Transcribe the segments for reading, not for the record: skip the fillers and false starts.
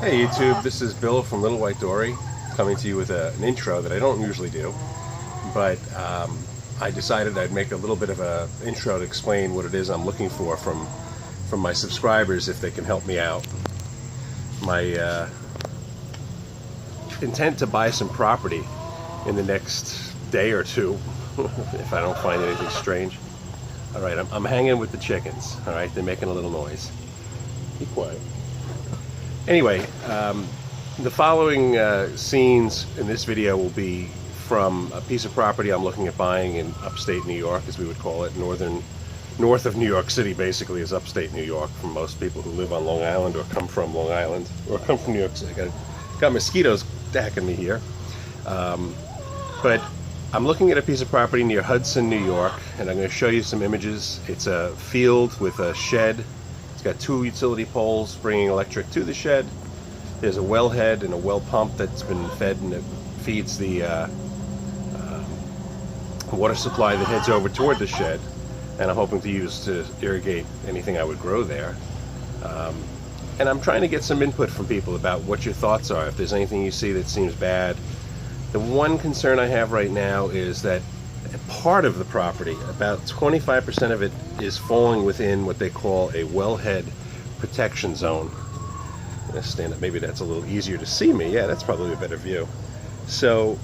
Hey YouTube, this is Bill from Little White Dory coming to you with an intro that I don't usually do, but I decided I'd make a little bit of an intro to explain what it is I'm looking for from my subscribers if they can help me out. My intent to buy some property in the next day or two if I don't find anything strange. Alright, I'm hanging with the chickens. Alright, they're making a little noise. Be quiet. Anyway, the following scenes in this video will be from a piece of property I'm looking at buying in upstate New York, as we would call it. North of New York City basically is upstate New York for most people who live on Long Island or come from Long Island or come from New York City. Got mosquitoes attacking me here. But I'm looking at a piece of property near Hudson, New York, and I'm going to show you some images. It's a field with a shed. It's got 2 utility poles bringing electric to the shed. There's a wellhead and a well pump that's been fed, and it feeds the water supply that heads over toward the shed, and I'm hoping to use to irrigate anything I would grow there. And I'm trying to get some input from people about what your thoughts are, if there's anything you see that seems bad. The one concern I have right now is that part of the property, about 25% of it, is falling within what they call a wellhead protection zone. I'm going to stand up, maybe that's a little easier to see me. Yeah, that's probably a better view. So,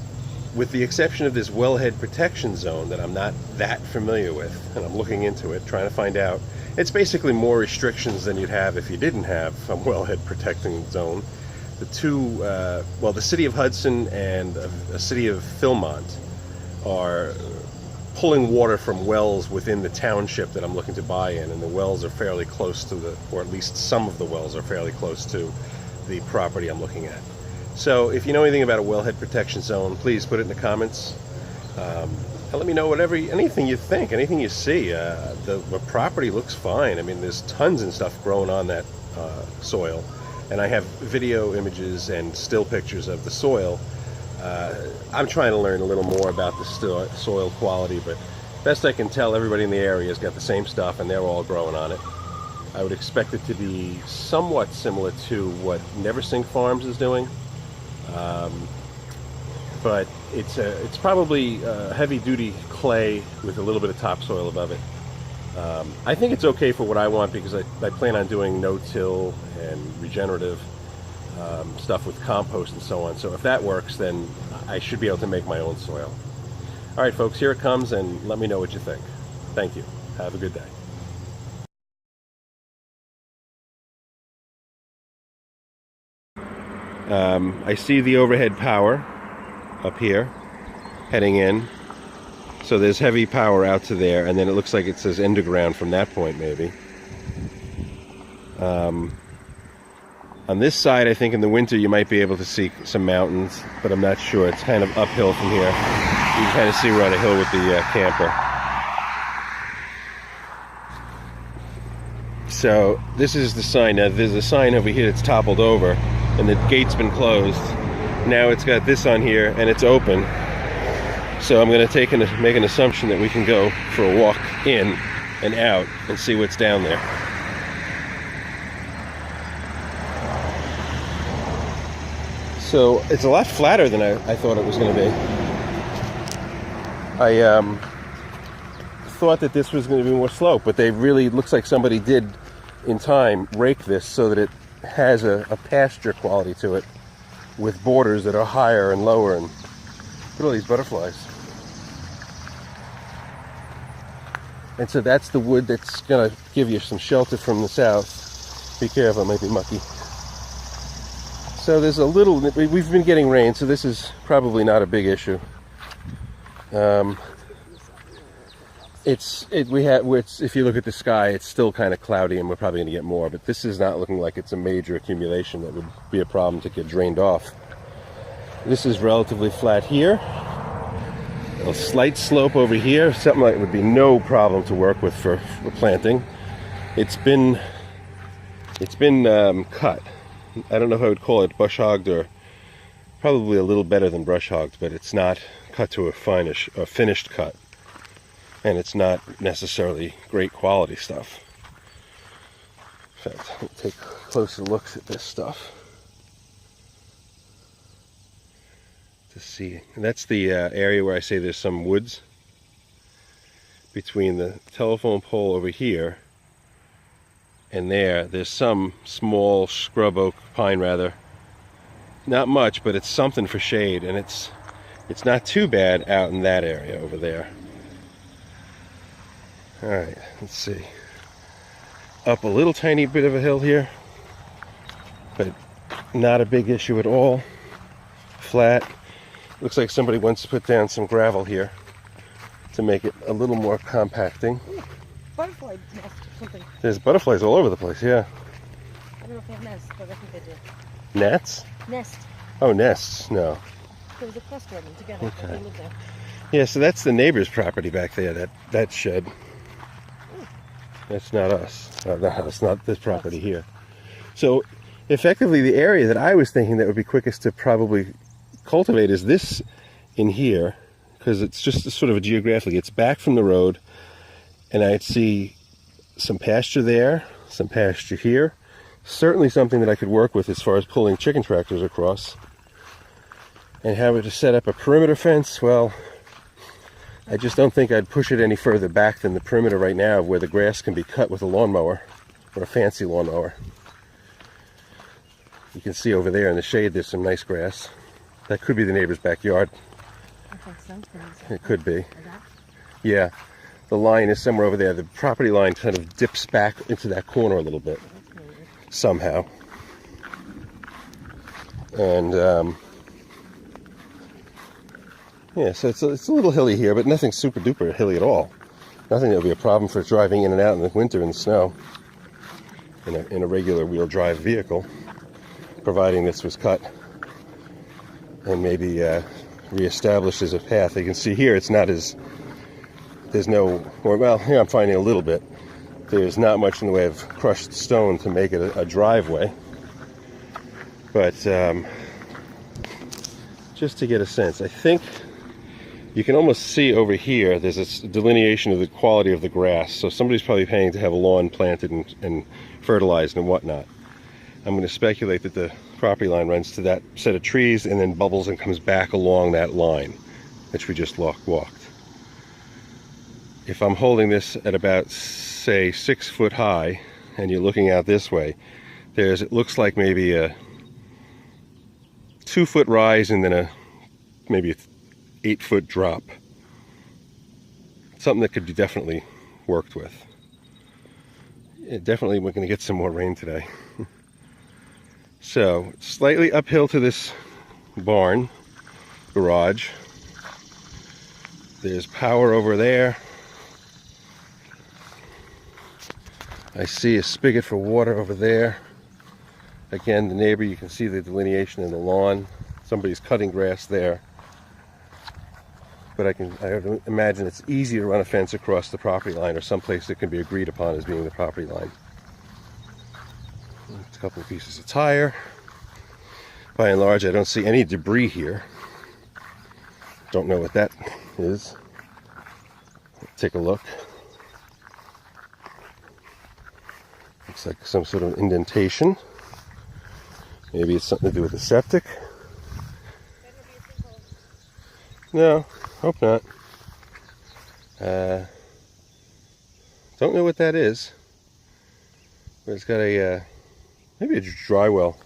with the exception of this wellhead protection zone that I'm not that familiar with, and I'm looking into it, trying to find out, it's basically more restrictions than you'd have if you didn't have a wellhead protecting zone. The city of Hudson and the city of Philmont are pulling water from wells within the township that I'm looking to buy in, and the wells are fairly close to or at least some of the wells are fairly close to the property I'm looking at. So if you know anything about a wellhead protection zone, please put it in the comments. And let me know anything you think, anything you see. The property looks fine. I mean, there's tons and stuff growing on that soil, and I have video images and still pictures of the soil. I'm trying to learn a little more about the soil quality, but best I can tell, everybody in the area has got the same stuff and they're all growing on it. I would expect it to be somewhat similar to what Neversink Farms is doing, but it's probably heavy-duty clay with a little bit of topsoil above it. I think it's okay for what I want, because I plan on doing no-till and regenerative stuff with compost and so on. So if that works, then I should be able to make my own soil. All right, folks, here it comes, and let me know what you think. Thank you. Have a good day. I see the overhead power up here heading in. So there's heavy power out to there, and then it looks like it says underground from that point, maybe. On this side, I think in the winter you might be able to see some mountains, but I'm not sure. It's kind of uphill from here. You can kind of see we're on a hill with the camper. So this is the sign. Now there's a sign over here that's toppled over, and the gate's been closed. Now it's got this on here, and it's open. So I'm going to make an assumption that we can go for a walk in and out and see what's down there. So it's a lot flatter than I thought it was going to be. I thought that this was going to be more slope, but looks like somebody did in time rake this so that it has a pasture quality to it, with borders that are higher and lower. And look at all these butterflies. And so that's the wood that's going to give you some shelter from the south. Be careful, it might be mucky. So there's a little, we've been getting rain, so this is probably not a big issue. If you look at the sky, it's still kind of cloudy, and we're probably going to get more, but this is not looking like it's a major accumulation that would be a problem to get drained off. This is relatively flat here. A slight slope over here, something like it would be no problem to work with for planting. It's been cut. I don't know if I would call it bush hogged, or probably a little better than brush hogged, but it's not cut to a finished cut, and it's not necessarily great quality stuff. In fact, we'll take closer looks at this stuff. to see. And that's the area where I say there's some woods between the telephone pole over here and there. There's some small scrub oak, pine rather. Not much, but it's something for shade, and it's not too bad out in that area over there. All right, let's see. Up a little tiny bit of a hill here, but not a big issue at all. Flat. Looks like somebody wants to put down some gravel here to make it a little more compacting. Ooh, butterfly nest or something. There's butterflies all over the place, yeah. I don't know if they have nests, but I think they do. Gnats? Nest. Oh, nests, no. There was a cluster of them together. Okay. They lived there. Yeah, so that's the neighbor's property back there, that shed. Ooh. That's not us. That's not this property here. So, effectively, the area that I was thinking that would be quickest to probably cultivate is this in here, because it's just sort of a geographically, it's back from the road, and I'd see some pasture there, some pasture here, certainly something that I could work with as far as pulling chicken tractors across. And have it to set up a perimeter fence, well, I just don't think I'd push it any further back than the perimeter right now, where the grass can be cut with a lawnmower, or a fancy lawnmower. You can see over there in the shade there's some nice grass. That could be the neighbor's backyard. I think so. It could be. Like that? Yeah. The line is somewhere over there. The property line kind of dips back into that corner a little bit. Somehow. And, yeah, so it's a little hilly here, but nothing super duper hilly at all. Nothing that would be a problem for driving in and out in the winter in the snow in a regular wheel drive vehicle, providing this was cut and maybe reestablished as a path. You can see here it's not as, there's no, or well, here I'm finding a little bit. There's not much in the way of crushed stone to make it a driveway. But just to get a sense, I think you can almost see over here, there's a delineation of the quality of the grass. So somebody's probably paying to have a lawn planted and fertilized and whatnot. I'm going to speculate that the property line runs to that set of trees and then bubbles and comes back along that line, which we just walked. If I'm holding this at about, say, 6 foot high, and you're looking out this way, it looks like maybe a 2 foot rise and then maybe a 8 foot drop. Something that could be definitely worked with. Definitely we're going to get some more rain today. So, slightly uphill to this barn, garage. There's power over there. I see a spigot for water over there. Again, the neighbor, you can see the delineation in the lawn. Somebody's cutting grass there. But I imagine it's easy to run a fence across the property line or someplace that can be agreed upon as being the property line. A couple of pieces of tire. By and large, I don't see any debris here. Don't know what that is. Let's take a look. Looks like some sort of indentation. Maybe it's something to do with the septic. No, hope not. Don't know what that is. But it's got a maybe a dry well.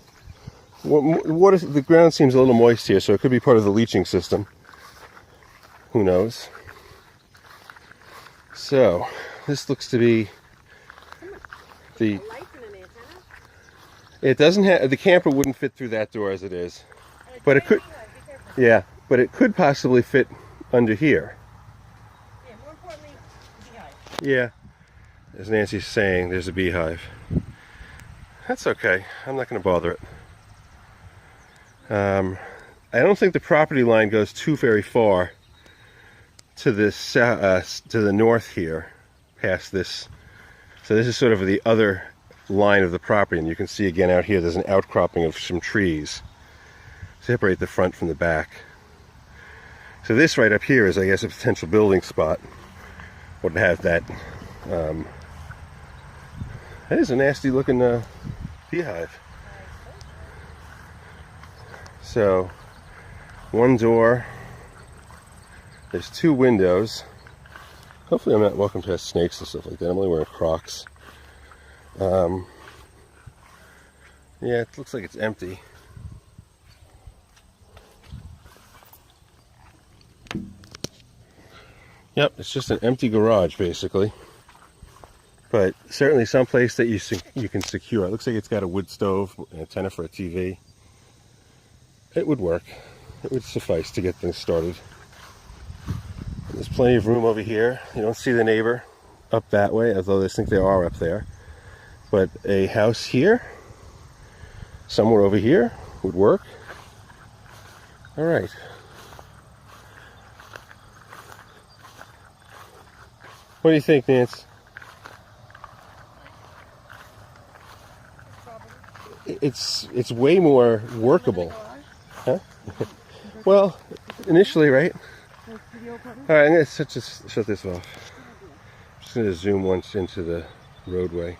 Water, the ground seems a little moist here, so it could be part of the leaching system. Who knows? So, this looks to be the. It doesn't have, the camper wouldn't fit through that door as it is, but it could. Yeah, but it could possibly fit under here. Yeah, more importantly, beehive. Yeah, as Nancy's saying, there's a beehive. That's okay. I'm not going to bother it. I don't think the property line goes too very far to this to the north here, past this. So this is sort of the other line of the property, and you can see again out here there's an outcropping of some trees. Separate the front from the back. So this right up here is, I guess, a potential building spot. Would have that. That is a nasty looking beehive. So One door. There's 2 windows. Hopefully I'm not walking past snakes and stuff like that. I'm only wearing Crocs. Yeah, it looks like it's empty. Yep, it's just an empty garage basically. But certainly someplace that you can secure. It looks like it's got a wood stove, an antenna for a TV. It would work. It would suffice to get things started. There's plenty of room over here. You don't see the neighbor up that way, although I think they are up there. But a house here, somewhere over here, would work. All right. What do you think, Nance? It's way more workable. Huh? Well, initially, right? All right, I'm going to just shut this off. I'm just going to zoom once into the roadway.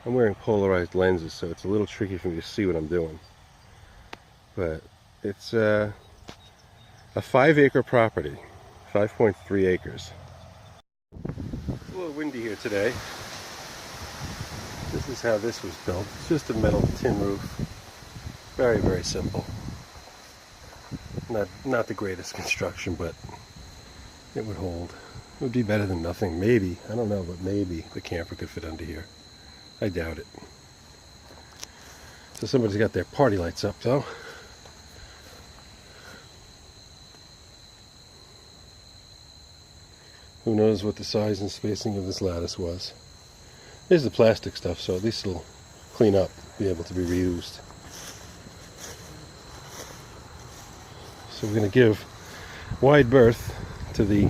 I'm wearing polarized lenses, so it's a little tricky for me to see what I'm doing. But it's a 5-acre property, 5.3 acres. It's a little windy here today. This is how this was built. It's just a metal tin roof. Very, very simple. Not the greatest construction, but it would hold. It would be better than nothing. Maybe, I don't know, but maybe the camper could fit under here. I doubt it. So somebody's got their party lights up though. Who knows what the size and spacing of this lattice was. There's the plastic stuff, so at least it'll clean up, be able to be reused. So we're going to give wide berth to the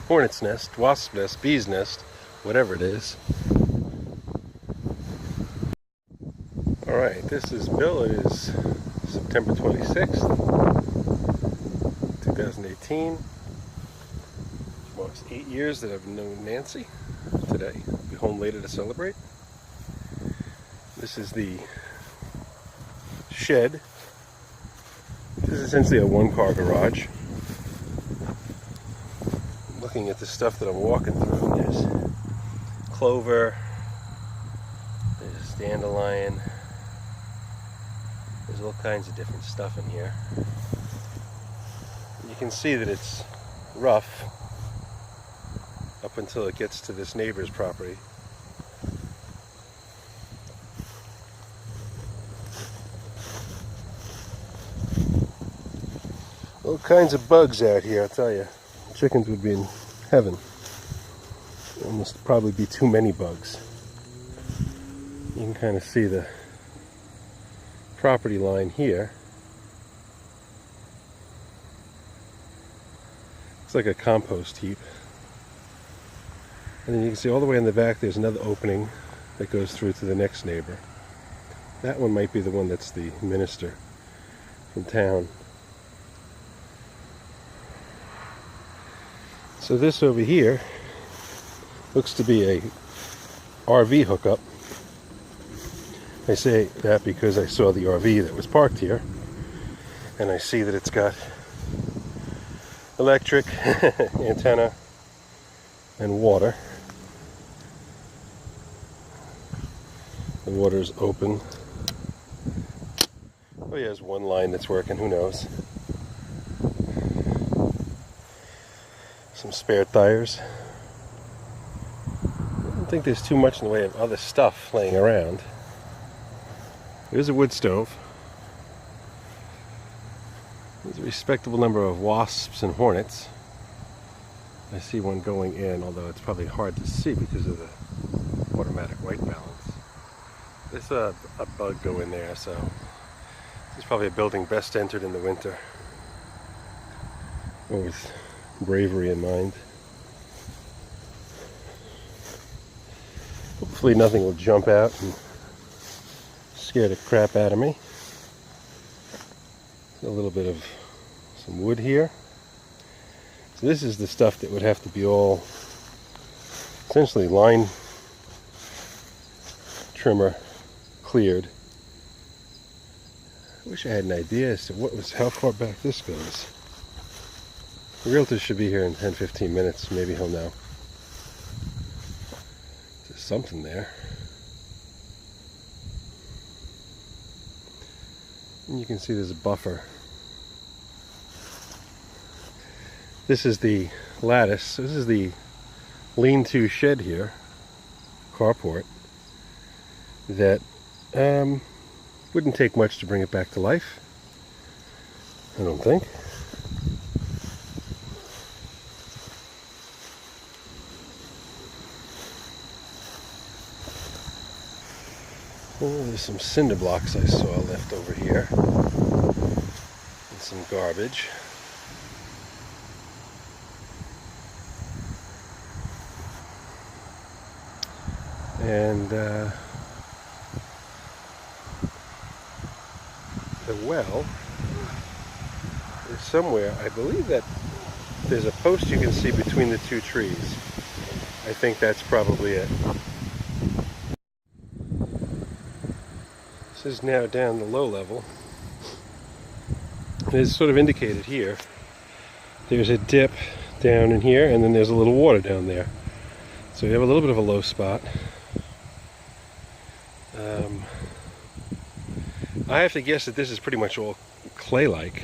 hornet's nest, wasp's nest, bee's nest, whatever it is. Alright, this is Bill. It is September 26th, 2018. Marks 8 years that I've known Nancy today. I'll be home later to celebrate. This is the shed. This is essentially a 1-car garage. Looking at the stuff that I'm walking through, there's clover, there's dandelion, there's all kinds of different stuff in here. You can see that it's rough up until it gets to this neighbor's property. All kinds of bugs out here, I'll tell you. Chickens would be in heaven. There must probably be too many bugs. You can kind of see the property line here. Looks like a compost heap. And then you can see all the way in the back there's another opening that goes through to the next neighbor. That one might be the one that's the minister from town. So this over here looks to be a RV hookup. I say that because I saw the RV that was parked here, and I see that it's got electric, antenna, and water. The water's open. Oh yeah, there's one line that's working, who knows. Some spare tires. I don't think there's too much in the way of other stuff laying around. There's a wood stove. There's a respectable number of wasps and hornets. I see one going in, although it's probably hard to see because of the automatic white balance. There's a bug go in there, so this is probably a building best entered in the winter. Or with bravery in mind. Hopefully nothing will jump out and scare the crap out of me. A little bit of some wood here. So this is the stuff that would have to be all essentially line trimmer cleared. I wish I had an idea as to how far back this goes. The realtor should be here in 10-15 minutes. Maybe he'll know. There's something there. And you can see there's a buffer. This is the lattice. This is the lean-to shed here, carport, that wouldn't take much to bring it back to life, I don't think. Oh, there's some cinder blocks I saw left over here, and some garbage. And the well is somewhere. I believe that there's a post you can see between the two trees. I think that's probably it. This is now down the low level. It is sort of indicated here. There's a dip down in here, and then there's a little water down there. So we have a little bit of a low spot. I have to guess that this is pretty much all clay-like,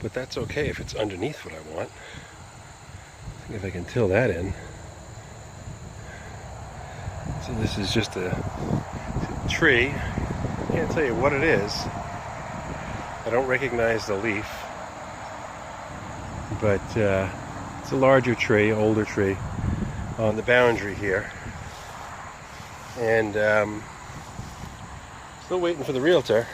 but that's okay if it's underneath what I want. I think if I can till that in. So this is just a tree. I can't tell you what it is. I don't recognize the leaf, but it's a larger tree, older tree on the boundary here. And still waiting for the realtor.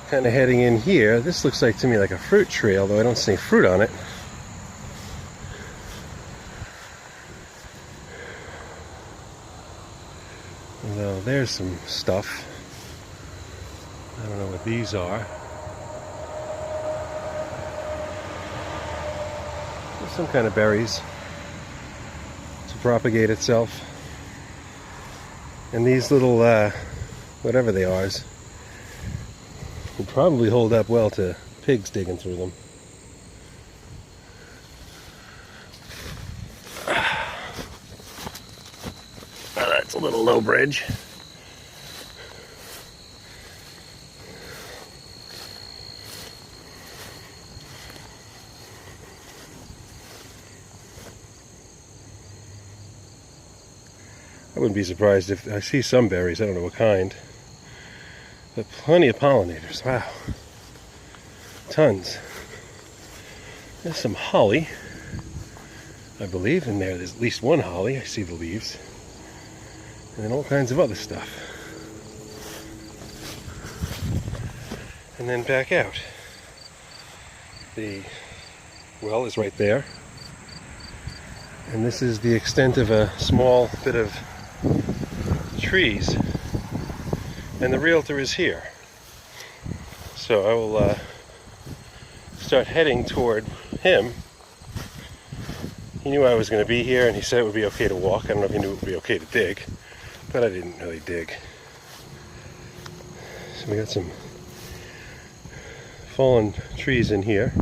Kind of heading in here. This looks like to me like a fruit tree, although I don't see any fruit on it. Although there's some stuff. I don't know what these are. There's some kind of berries to propagate itself. And these little, whatever they are, would probably hold up well to pigs digging through them. Oh, that's a little low bridge. I wouldn't be surprised if I see some berries, I don't know what kind. But plenty of pollinators, wow. Tons. There's some holly, I believe, in there. There's at least one holly, I see the leaves. And then all kinds of other stuff. And then back out. The well is right there. And this is the extent of a small bit of trees, and the realtor is here. So I will start heading toward him. He knew I was going to be here, and he said it would be okay to walk. I don't know if he knew it would be okay to dig, but I didn't really dig. So we got some fallen trees in here.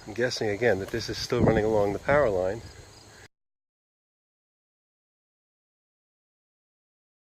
I'm guessing again that this is still running along the power line.